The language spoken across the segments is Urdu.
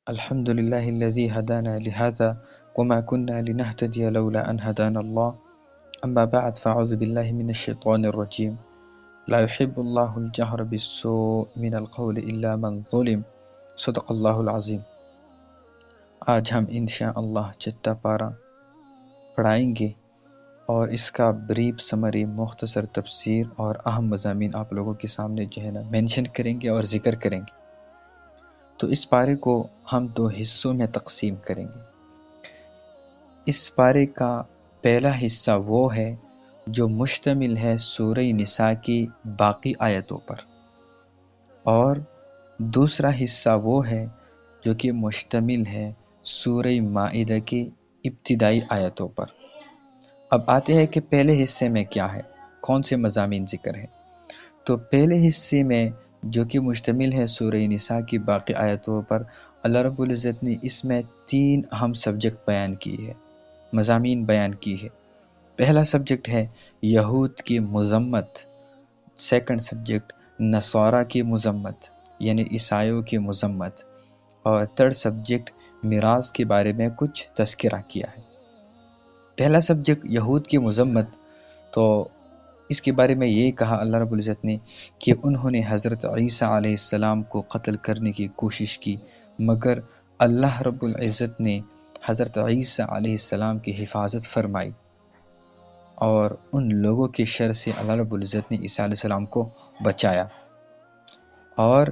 الحمد لله الذي هدانا لهذا وما كنا لنهتدي لولا أن هدانا الله أما بعد فأعوذ بالله من الشيطان الرجيم لا يحب الله الجهر بالسوء من القول إلا من ظلم صدق اللہ العظیم۔ آج ہم انشاءاللہ چٹا پارا پڑھائیں گے اور اس کا بریف سمری مختصر تفسیر اور اہم مضامین آپ لوگوں کے سامنے جو ہے نا مینشن کریں گے اور ذکر کریں گے۔ تو اس پارے کو ہم دو حصوں میں تقسیم کریں گے۔ اس پارے کا پہلا حصہ وہ ہے جو مشتمل ہے سورہ نساء کی باقی آیتوں پر، اور دوسرا حصہ وہ ہے جو کہ مشتمل ہے سورہ مائدہ کی ابتدائی آیتوں پر۔ اب آتے ہیں کہ پہلے حصے میں کیا ہے، کون سے مضامین ذکر ہیں۔ تو پہلے حصے میں جو کہ مشتمل ہے سورہ نساء کی باقی آیتوں پر، اللہ رب العزت نے اس میں 3 اہم سبجیکٹ بیان کی ہے، مضامین بیان کی ہے۔ پہلا سبجیکٹ ہے یہود کی مذمت، سیکنڈ سبجیکٹ نصارہ کی مذمت یعنی عیسائیوں کی مذمت، اور تھرڈ سبجیکٹ میراث کے بارے میں کچھ تذکرہ کیا ہے۔ پہلا سبجیکٹ یہود کی مذمت، تو اس کے بارے میں یہ کہا اللہ رب العزت نے کہ انہوں نے حضرت عیسیٰ علیہ السلام کو قتل کرنے کی کوشش کی، مگر اللہ رب العزت نے حضرت عیسیٰ علیہ السلام کی حفاظت فرمائی، اور ان لوگوں کے شر سے اللہ رب العزت نے عیسیٰ علیہ السلام کو بچایا۔ اور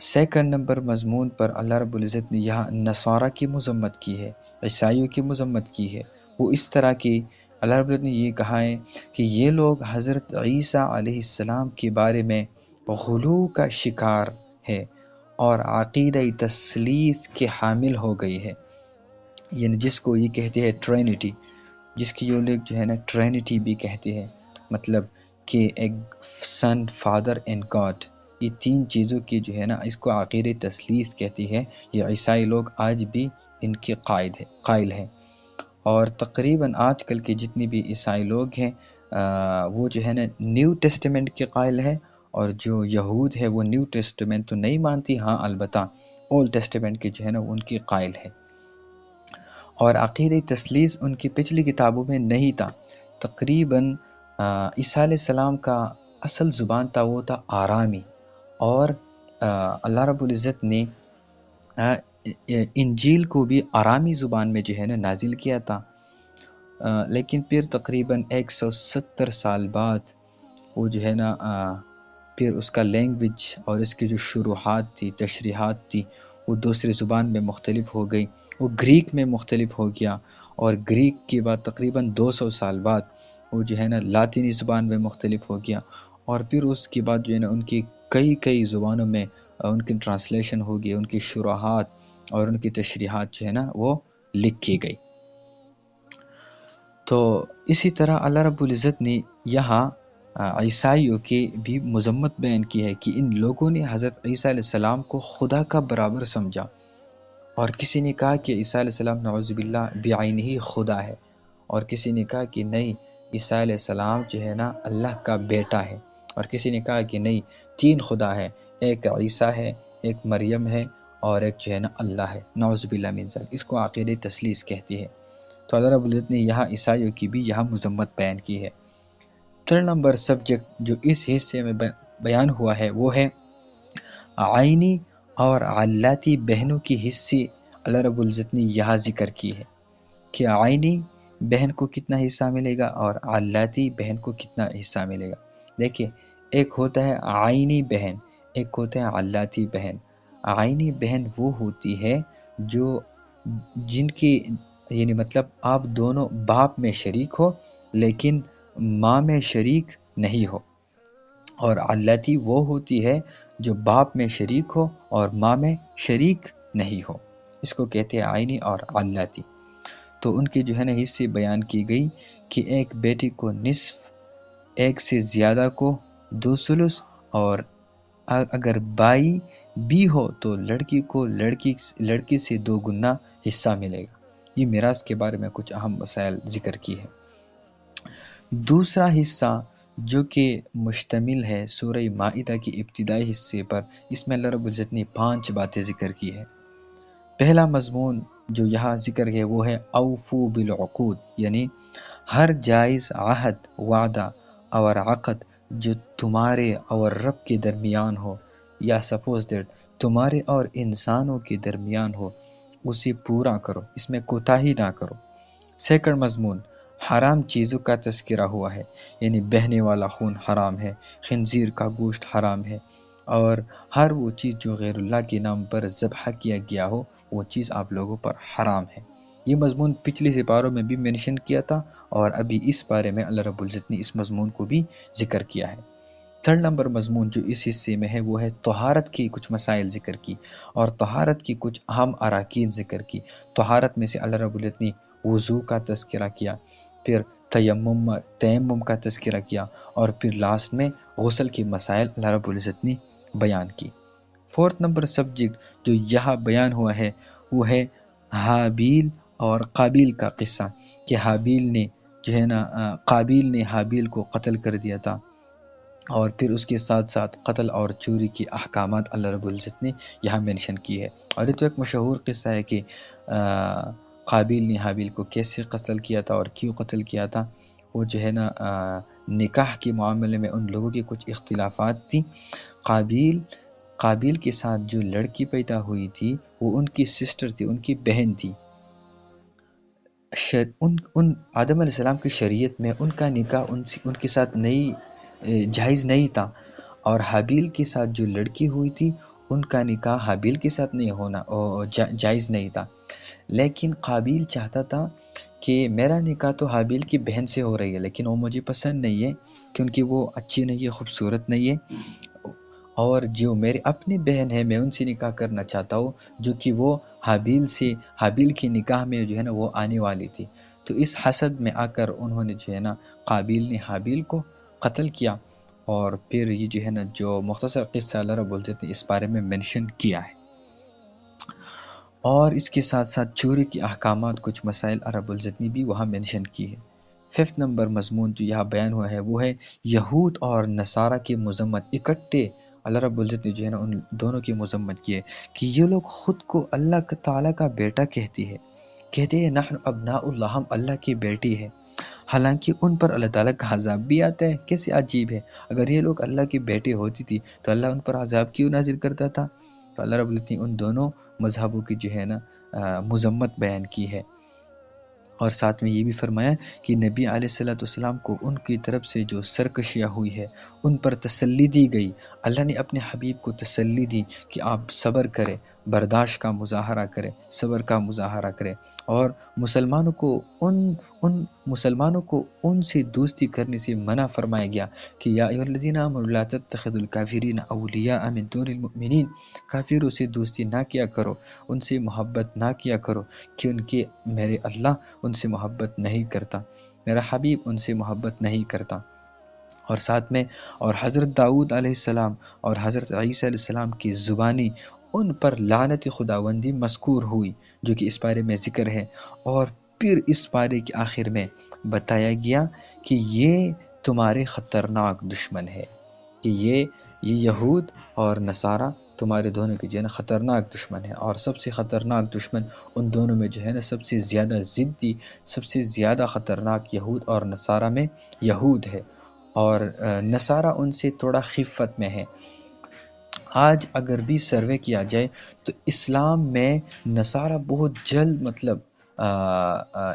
سیکنڈ نمبر مضمون پر اللہ رب العزت نے یہاں نصارہ کی مذمت کی ہے، عیسائیوں کی مذمت کی ہے۔ وہ اس طرح کی اللہ رب العزت نے یہ کہا ہے کہ یہ لوگ حضرت عیسیٰ علیہ السلام کے بارے میں غلو کا شکار ہے اور عقیدہ تثلیث کے حامل ہو گئی ہے، یعنی جس کو یہ کہتے ہیں ٹرینٹی، جس کی یہ لوگ جو ہے نا ٹرینٹی بھی کہتے ہیں، مطلب کہ ایک سن، فادر اینڈ گاڈ، یہ 3 چیزوں کی جو ہے نا اس کو عقیدہ تثلیث کہتی ہے۔ یہ عیسائی لوگ آج بھی ان کے قائل ہیں، اور تقریباً آج کل کے جتنے بھی عیسائی لوگ ہیں وہ جو ہے نا نیو ٹیسٹمنٹ کے قائل ہیں، اور جو یہود ہے وہ نیو ٹیسٹمنٹ تو نہیں مانتی، ہاں البتہ اولڈ ٹیسٹمنٹ کے جو ہے نا ان کی قائل ہے۔ اور عقیدہ تثلیث ان کی پچھلی کتابوں میں نہیں تھا۔ تقریباً عیسیٰ علیہ السلام کا اصل زبان تھا وہ تھا آرامی، اور اللہ رب العزت نے انجیل کو بھی آرامی زبان میں جو ہے نا نازل کیا تھا، لیکن پھر تقریباً 170 سال بعد وہ جو ہے نا پھر اس کا لینگویج اور اس کی جو شروحات تھی، تشریحات تھی، وہ دوسری زبان میں مختلف ہو گئی، وہ گریک میں مختلف ہو گیا، اور گریک کے بعد تقریباً 200 سال بعد وہ جو ہے نا لاطینی زبان میں مختلف ہو گیا، اور پھر اس کے بعد جو ہے نا ان کی کئی زبانوں میں ان کی ٹرانسلیشن ہو گئی، ان کی شروحات اور ان کی تشریحات جو ہے نا وہ لکھی گئی۔ تو اسی طرح اللہ رب العزت نے یہاں عیسائیوں کی بھی مذمت بیان کی ہے کہ ان لوگوں نے حضرت عیسیٰ علیہ السلام کو خدا کا برابر سمجھا، اور کسی نے کہا کہ عیسیٰ علیہ السلام نعوذ باللہ بعینہ ہی خدا ہے، اور کسی نے کہا کہ نہیں عیسیٰ علیہ السلام جو ہے نا اللہ کا بیٹا ہے، اور کسی نے کہا کہ نہیں 3 خدا ہے، ایک عیسیٰ ہے، ایک مریم ہے، اور ایک جو ہے نا اللہ ہے، نعوذ باللہ من ذلک۔ اس کو عقیدہ تثلیث کہتی ہے۔ تو اللہ رب العزت نے یہاں عیسائیوں کی بھی یہاں مذمت بیان کی ہے۔ 3 نمبر سبجیکٹ جو اس حصے میں بیان ہوا ہے وہ ہے عینی اور علاتی بہنوں کی حصے۔ اللہ رب العزت نے یہاں ذکر کی ہے کہ عینی بہن کو کتنا حصہ ملے گا اور علاتی بہن کو کتنا حصہ ملے گا۔ دیکھیں، ایک ہوتا ہے عینی بہن، ایک ہوتا ہے علاتی بہن۔ عینی بہن وہ ہوتی ہے جو جن کی یعنی مطلب آپ دونوں باپ میں شریک ہو لیکن ماں میں شریک نہیں ہو، اور علتی وہ ہوتی ہے جو باپ میں شریک ہو اور ماں میں شریک نہیں ہو، اس کو کہتے ہیں عینی اور علتی۔ تو ان کے جو ہے نا حصے بیان کی گئی کہ ایک بیٹی کو نصف، ایک سے زیادہ کو دو ثلث، اور اگر بائی بھی ہو تو لڑکی کو لڑکی سے دو گنا حصہ ملے گا۔ یہ میراث کے بارے میں کچھ اہم مسائل ذکر کی ہے۔ دوسرا حصہ جو کہ مشتمل ہے سورہ مائدہ کے ابتدائی حصے پر، اس میں اللہ رب العزت نے 5 باتیں ذکر کی ہے۔ پہلا مضمون جو یہاں ذکر ہے وہ ہے اوفو بالعقود، یعنی ہر جائز عہد، وعدہ اور عقد جو تمہارے اور رب کے درمیان ہو، یا سپوز دیٹ تمہارے اور انسانوں کے درمیان ہو، اسے پورا کرو، اس میں کوتاہی نہ کرو۔ سیکنڈ مضمون حرام چیزوں کا تذکرہ ہوا ہے، یعنی بہنے والا خون حرام ہے، خنزیر کا گوشت حرام ہے، اور ہر وہ چیز جو غیر اللہ کے نام پر ذبح کیا گیا ہو وہ چیز آپ لوگوں پر حرام ہے۔ یہ مضمون پچھلے سپاروں میں بھی منشن کیا تھا، اور ابھی اس بارے میں اللہ رب العزت نے اس مضمون کو بھی ذکر کیا ہے۔ تھرڈ نمبر مضمون جو اس حصے میں ہے وہ ہے طہارت کی کچھ مسائل ذکر کی، اور طہارت کی کچھ اہم اراکین ذکر کی۔ طہارت میں سے اللہ رب العزت نے وضو کا تذکرہ کیا، پھر تیمم کا تذکرہ کیا، اور پھر لاسٹ میں غسل کے مسائل اللہ رب العزت نے بیان کی۔ فورتھ نمبر سبجیکٹ جو یہاں بیان ہوا ہے وہ ہے حابیل اور قابیل کا قصہ، کہ حابیل نے جو ہے نا قابیل نے حابیل کو قتل کر دیا تھا، اور پھر اس کے ساتھ ساتھ قتل اور چوری کی احکامات اللہ رب العزت نے یہاں مینشن کی ہے۔ اور یہ تو ایک مشہور قصہ ہے کہ قابیل نے حابیل کو کیسے قتل کیا تھا اور کیوں قتل کیا تھا۔ وہ جو ہے نا نکاح کے معاملے میں ان لوگوں کی کچھ اختلافات تھی۔ قابیل کے ساتھ جو لڑکی پیدا ہوئی تھی وہ ان کی سسٹر تھی، ان کی بہن تھی۔ ان آدم علیہ السلام کی شریعت میں ان کا نکاح ان کے ساتھ جائز نہیں تھا، اور حابیل کے ساتھ جو لڑکی ہوئی تھی ان کا نکاح حابیل کے ساتھ نہیں ہونا جائز نہیں تھا۔ لیکن قابیل چاہتا تھا کہ میرا نکاح تو حابیل کی بہن سے ہو رہی ہے، لیکن وہ مجھے پسند نہیں ہے کیونکہ وہ اچھی نہیں ہے، خوبصورت نہیں ہے، اور جو میری اپنی بہن ہے میں ان سے نکاح کرنا چاہتا ہوں جو کہ وہ حابیل کی نکاح میں جو ہے نا وہ آنے والی تھی۔ تو اس حسد میں آ کر انہوں نے جو ہے نا قابیل نے حابیل کو قتل کیا، اور پھر یہ جو ہے نا جو مختصر قصہ اللہ رب العزت نے اس بارے میں منشن کیا ہے۔ اور اس کے ساتھ ساتھ چوری کے احکامات کچھ مسائل رب العزت نے بھی وہاں منشن کی ہے۔ ففتھ نمبر مضمون جو یہاں بیان ہوا ہے وہ ہے یہود اور نصارہ کی مذمت۔ اکٹھے اللہ رب العزت نے جو ہے نا ان دونوں کی مذمت کی ہے کہ یہ لوگ خود کو اللہ تعالیٰ کا بیٹا کہتے ہیں نحن ابناء اللہ، ہم اللہ کی بیٹی ہے، حالانکہ ان پر اللہ تعالیٰ کا عذاب بھی آتا ہے۔ کیسے عجیب ہے، اگر یہ لوگ اللہ کی بیٹی ہوتی تھی تو اللہ ان پر عذاب کیوں نازل کرتا تھا؟ تو اللہ رب العزت نے ان دونوں مذہبوں کی جو ہے نا مذمت بیان کی ہے، اور ساتھ میں یہ بھی فرمایا کہ نبی علیہ السلام کو ان کی طرف سے جو سرکشیاں ہوئی ہے ان پر تسلی دی گئی۔ اللہ نے اپنے حبیب کو تسلی دی کہ آپ صبر کریں، برداشت کا مظاہرہ کریں، صبر کا مظاہرہ کریں، اور مسلمانوں کو ان سے دوستی کرنے سے منع فرمایا گیا کہ یا ایھا الذین آمنوا لا تتخذوا الکافرین اولیاء من دون المؤمنین، کافروں سے دوستی نہ کیا کرو، ان سے محبت نہ کیا کرو، کیونکہ میرے اللہ ان سے محبت نہیں کرتا، میرا حبیب ان سے محبت نہیں کرتا۔ اور ساتھ میں اور حضرت داؤد علیہ السلام اور حضرت عیسیٰ علیہ السلام کی زبانی ان پر لعنت خداوندی مذکور ہوئی، جو کہ اس بارے میں ذکر ہے۔ اور پھر اس بارے کے آخر میں بتایا گیا کہ یہ تمہارے خطرناک دشمن ہے، کہ یہ یہود اور نصارہ تمہارے دونوں کے جو ہے نا خطرناک دشمن ہے، اور سب سے خطرناک دشمن ان دونوں میں جو ہے نا سب سے زیادہ ضدی، سب سے زیادہ خطرناک یہود اور نصارہ میں یہود ہے، اور نصارہ ان سے تھوڑا خفت میں ہے۔ آج اگر بھی سروے کیا جائے تو اسلام میں نصارہ بہت جلد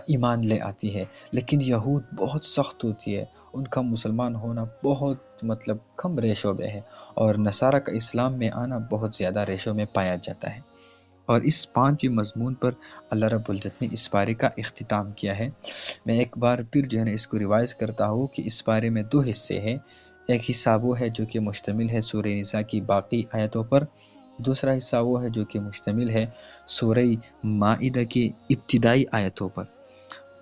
ایمان لے آتی ہے، لیکن یہود بہت سخت ہوتی ہے، ان کا مسلمان ہونا بہت کم ریشو میں ہے، اور نصارہ کا اسلام میں آنا بہت زیادہ ریشو میں پایا جاتا ہے۔ اور اس 5 مضمون پر اللہ رب العزت نے اس بارے کا اختتام کیا ہے۔ میں ایک بار پھر جو ہے نا اس کو ریوائز کرتا ہوں کہ اس بارے میں 2 حصے ہیں۔ ایک حصہ وہ ہے جو کہ مشتمل ہے سورہ نساء کی باقی آیتوں پر، دوسرا حصہ وہ ہے جو کہ مشتمل ہے سورہ مائدہ کی ابتدائی آیتوں پر۔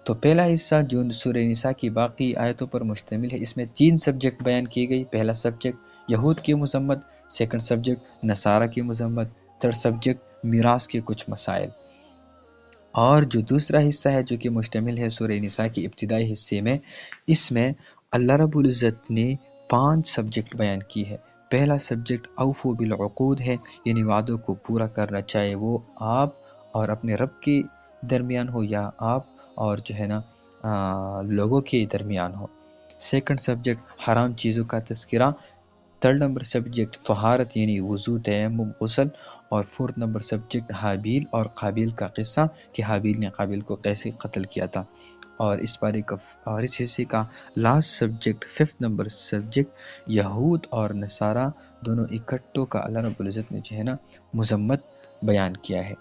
تو پہلا حصہ جو سورہ نساء کی باقی آیتوں پر مشتمل ہے، اس میں 3 سبجیکٹ بیان کیے گئی۔ پہلا سبجیکٹ یہود کی مذمت، سیکنڈ سبجیکٹ نصارہ کی مذمت، تھرڈ سبجیکٹ میراث کے کچھ مسائل۔ اور جو دوسرا حصہ ہے جو کہ مشتمل ہے سورہ نساء کی ابتدائی حصے میں، اس میں اللہ رب العزت نے 5 سبجیکٹ بیان کی ہے۔ پہلا سبجیکٹ اوفو بالعقود ہے، یعنی وعدوں کو پورا کرنا، چاہے وہ آپ اور اپنے رب کے درمیان ہو یا آپ اور جو ہے نا لوگوں کے درمیان ہو۔ سیکنڈ سبجیکٹ حرام چیزوں کا تذکرہ، تھرڈ نمبر سبجیکٹ طہارت یعنی وضو، تیمم، غسل، اور فورتھ نمبر سبجیکٹ حابیل اور قابیل کا قصہ کہ حابیل نے قابیل کو کیسے قتل کیا تھا۔ اور اس بارے کا اور اس حصے کا last subject fifth number subject یہود اور نصارہ دونوں اکٹھوں کا اللہ رب العزت نے جو ہے نا مذمت بیان کیا ہے،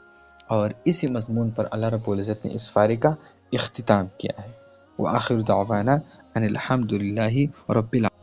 اور اسی مضمون پر اللہ رب العزت نے اس پارے کا اختتام کیا ہے۔ وآخر دعوانا ان الحمد للہ رب العالمین۔